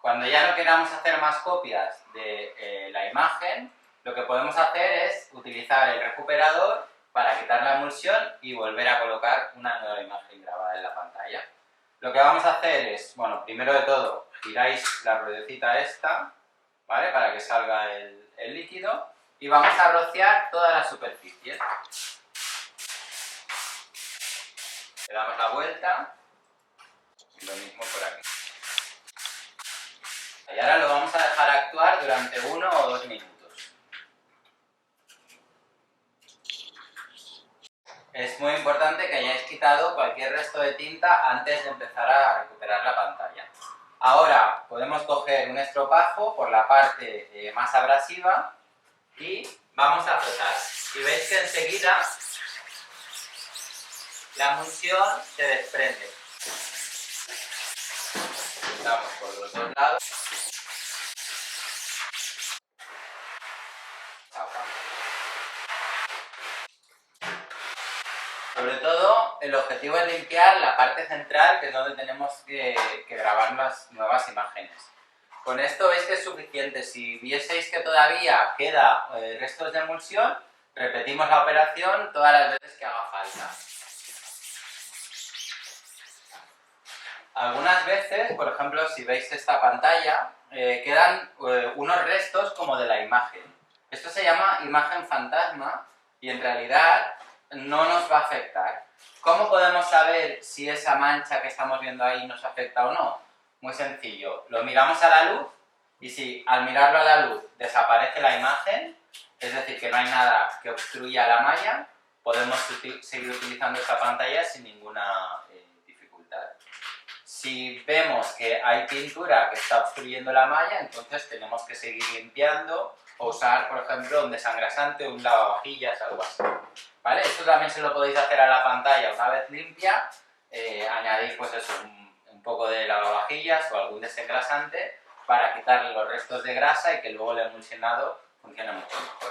Cuando ya no queramos hacer más copias de la imagen, lo que podemos hacer es utilizar el recuperador para quitar la emulsión y volver a colocar una nueva imagen grabada en la pantalla. Lo que vamos a hacer es, bueno, primero de todo, giráis la ruedecita esta, ¿vale? Para que salga el líquido, y vamos a rociar toda la superficie. Le damos la vuelta, y lo mismo por aquí. Y ahora lo vamos a dejar actuar durante 1 o 2 minutos. Es muy importante que hayáis quitado cualquier resto de tinta antes de empezar a recuperar la pantalla. Ahora podemos coger un estropajo por la parte más abrasiva y vamos a frotar. Y veis que enseguida la emulsión se desprende. Frotamos por los dos lados. Sobre todo, el objetivo es limpiar la parte central, que es donde tenemos que grabar las nuevas imágenes. Con esto veis que es suficiente. Si vieseis que todavía queda restos de emulsión, repetimos la operación todas las veces que haga falta. Algunas veces, por ejemplo, si veis esta pantalla, quedan unos restos como de la imagen. Esto se llama imagen fantasma y en realidad no nos va a afectar. ¿Cómo podemos saber si esa mancha que estamos viendo ahí nos afecta o no? Muy sencillo, lo miramos a la luz y si al mirarlo a la luz desaparece la imagen, es decir, que no hay nada que obstruya la malla, podemos seguir utilizando esta pantalla sin ninguna dificultad. Si vemos que hay pintura que está obstruyendo la malla, entonces tenemos que seguir limpiando o usar, por ejemplo, un desengrasante o un lavavajillas, algo así. ¿Vale? Esto también se lo podéis hacer a la pantalla una vez limpia, añadir pues eso, un poco de lavavajillas o algún desengrasante para quitarle los restos de grasa y que luego el emulsionado funcione mucho mejor.